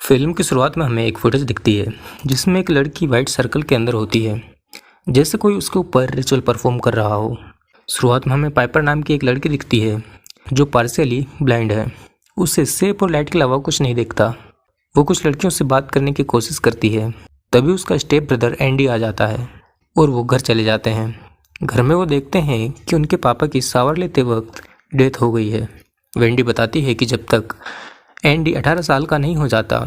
Film की शुरुआत में हमें एक फुटेज दिखती है जिसमें एक लड़की वाइट सर्कल के अंदर होती है, जैसे कोई उसके ऊपर रिचुअल परफॉर्म कर रहा हो। शुरुआत में हमें पाइपर नाम की एक लड़की दिखती है जो पार्शियली ब्लाइंड है। उसे सेप और लाइट के अलावा कुछ नहीं दिखता। वो कुछ लड़कियों से बात करने की कोशिश करती है। तभी उसका स्टेप ब्रदर एंडी आ जाता है और वो घर चले जाते हैं। घर में वो देखते हैं कि उनके पापा की शावर लेते वक्त डेथ हो गई है। वेंडी बताती है कि जब तक एंडी 18 साल का नहीं हो जाता,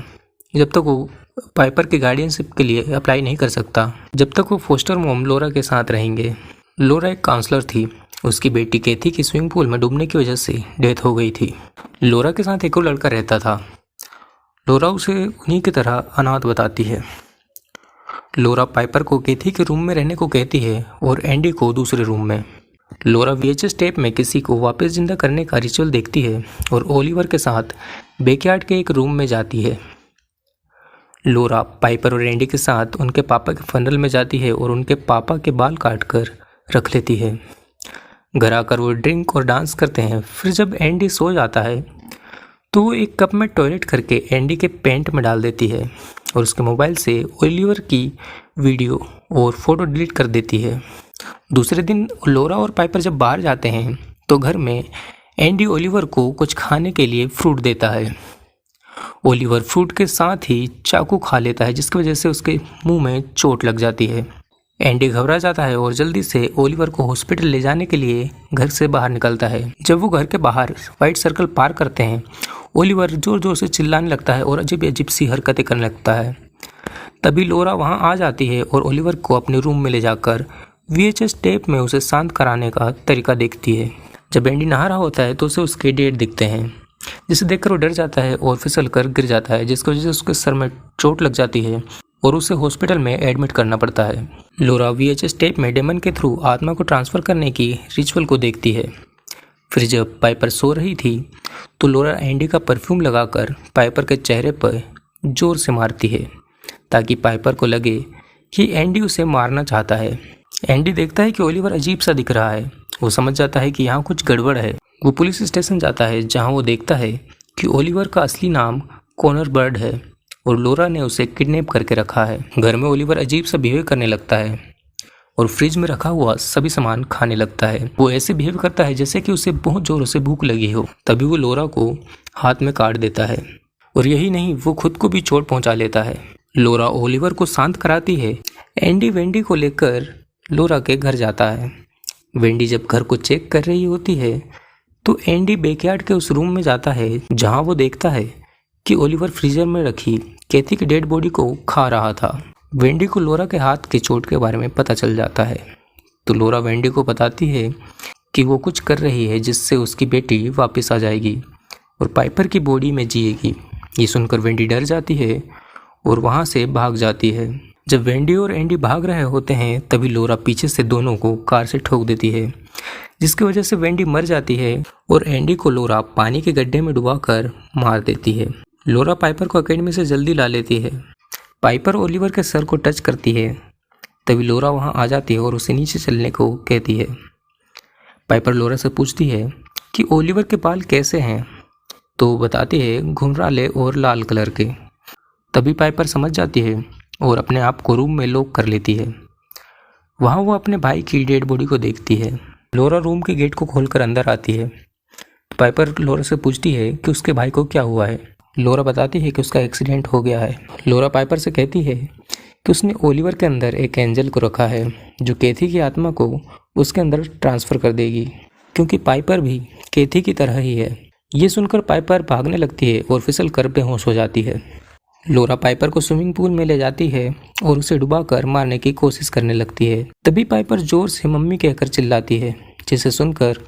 जब तक वो पाइपर के गार्डियनशिप के लिए अप्लाई नहीं कर सकता, जब तक वो फोस्टर मॉम लोरा के साथ रहेंगे। लोरा एक काउंसलर थी। उसकी बेटी केथी की स्विमिंग पूल में डूबने की वजह से डेथ हो गई थी। लोरा के साथ एक और लड़का रहता था। लोरा उसे उन्हीं की तरह अनाथ बताती है। लोरा पाइपर को केथी के रूम में रहने को कहती है और एंडी को दूसरे रूम में। लोरा VHS टेप में किसी को वापस जिंदा करने का रिचुअल देखती है और ओलिवर के साथ बैकयार्ड के एक रूम में जाती है। लोरा पाइपर और एंडी के साथ उनके पापा के फनरल में जाती है और उनके पापा के बाल काट कर रख लेती है। घर आकर वो ड्रिंक और डांस करते हैं। फिर जब एंडी सो जाता है तो वो एक कप में टॉयलेट करके एंडी के पैंट में डाल देती है और उसके मोबाइल से ओलिवर की वीडियो और फोटो डिलीट कर देती है। दूसरे दिन लोरा और पाइपर जब बाहर जाते हैं तो घर में एंडी ओलिवर को कुछ खाने के लिए फ्रूट देता है। ओलिवर फ्रूट के साथ ही चाकू खा लेता है, जिसकी वजह से उसके मुंह में चोट लग जाती है। एंडी घबरा जाता है और जल्दी से ओलिवर को हॉस्पिटल ले जाने के लिए घर से बाहर निकलता है। जब वो घर के बाहर वाइट सर्कल पार करते हैं, ओलिवर जोर जोर से चिल्लाने लगता है और अजीब अजीब सी हरकतें करने लगता है। तभी लोरा वहां आ जाती है और ओलिवर को अपने रूम में ले जाकर VHS टेप में उसे शांत कराने का तरीका देखती है। जब एंडी नहा रहा होता है तो उसे उसके डेड दिखते हैं, जिसे देखकर वो डर जाता है और फिसल कर गिर जाता है, जिसकी वजह से उसके सर में चोट लग जाती है और उसे हॉस्पिटल में एडमिट करना पड़ता है। लोरा VHS टेप में डेमन के थ्रू आत्मा को ट्रांसफ़र करने की रिचुअल को देखती है। फिर जब पाइपर सो रही थी तो लोरा एंडी का परफ्यूम लगाकर पाइपर के चेहरे पर जोर से मारती है ताकि पाइपर को लगे कि एंडी उसे मारना चाहता है। एंडी देखता है कि ओलिवर अजीब सा दिख रहा है। वो समझ जाता है कि यहाँ कुछ गड़बड़ है। वो पुलिस स्टेशन जाता है जहाँ वो देखता है कि ओलिवर का असली नाम कॉनर बर्ड है और लोरा ने उसे किडनैप करके रखा है। घर में ओलिवर अजीब सा बिहेव करने लगता है और फ्रिज में रखा हुआ सभी सामान खाने लगता है। वो ऐसे बिहेव करता है जैसे कि उसे बहुत जोरों से भूख लगी हो। तभी वो लोरा को हाथ में काट देता है और यही नहीं, वो खुद को भी चोट पहुंचा लेता है। लोरा ओलिवर को शांत कराती है। एंडी वेंडी को लेकर लोरा के घर जाता है। वेंडी जब घर को चेक कर रही होती है तो एंडी बैकयार्ड के उस रूम में जाता है जहां वो देखता है कि ओलिवर फ्रीजर में रखी केथी की डेड बॉडी को खा रहा था। वेंडी को लोरा के हाथ के चोट के बारे में पता चल जाता है तो लोरा वेंडी को बताती है कि वो कुछ कर रही है जिससे उसकी बेटी वापस आ जाएगी और पाइपर की बॉडी में जिएगी। ये सुनकर वेंडी डर जाती है और वहाँ से भाग जाती है। जब वेंडी और एंडी भाग रहे होते हैं तभी लोरा पीछे से दोनों को कार से ठोक देती है, जिसकी वजह से वेंडी मर जाती है और एंडी को लोरा पानी के गड्ढे में डुबाकर मार देती है। लोरा पाइपर को अकेडमी से जल्दी ला लेती है। पाइपर ओलिवर के सर को टच करती है। तभी लोरा वहां आ जाती है और उसे नीचे चलने को कहती है। पाइपर लोरा से पूछती है कि ओलिवर के बाल कैसे हैं, तो बताती है घुंघराले और लाल कलर के। तभी पाइपर समझ जाती है और अपने आप को रूम में लॉक कर लेती है। वहाँ वो अपने भाई की डेड बॉडी को देखती है। लोरा रूम के गेट को खोलकर अंदर आती है। पाइपर लोरा से पूछती है कि उसके भाई को क्या हुआ है। लोरा बताती है कि उसका एक्सीडेंट हो गया है। लोरा पाइपर से कहती है कि उसने ओलिवर के अंदर एक एंजल को रखा है जो केथी की आत्मा को उसके अंदर ट्रांसफ़र कर देगी, क्योंकि पाइपर भी केथी की तरह ही है। ये सुनकर पाइपर भागने लगती है और फिसल कर बेहोश हो जाती है। लोरा पाइपर को स्विमिंग पूल में ले जाती है और उसे डुबाकर मारने की कोशिश करने लगती है। तभी पाइपर जोर से मम्मी कहकर चिल्लाती है, जिसे सुनकर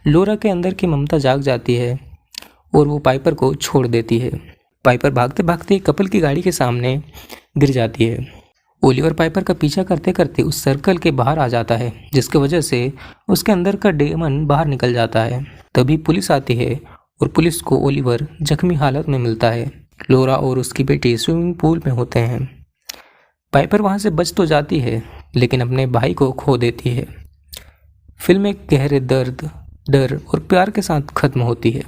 लोरा के अंदर की ममता जाग जाती है और वो पाइपर को छोड़ देती है। पाइपर भागते भागते कपल की गाड़ी के सामने गिर जाती है। ओलिवर पाइपर का पीछा करते करते उस सर्कल के बाहर आ जाता है, जिसकी वजह से उसके अंदर का डेमन बाहर निकल जाता है। तभी पुलिस आती है और पुलिस को ओलिवर जख्मी हालत में मिलता है। लोरा और उसकी बेटी स्विमिंग पूल में होते हैं। पाइपर वहां से बच तो जाती है लेकिन अपने भाई को खो देती है। फिल्म एक गहरे दर्द, डर और प्यार के साथ खत्म होती है।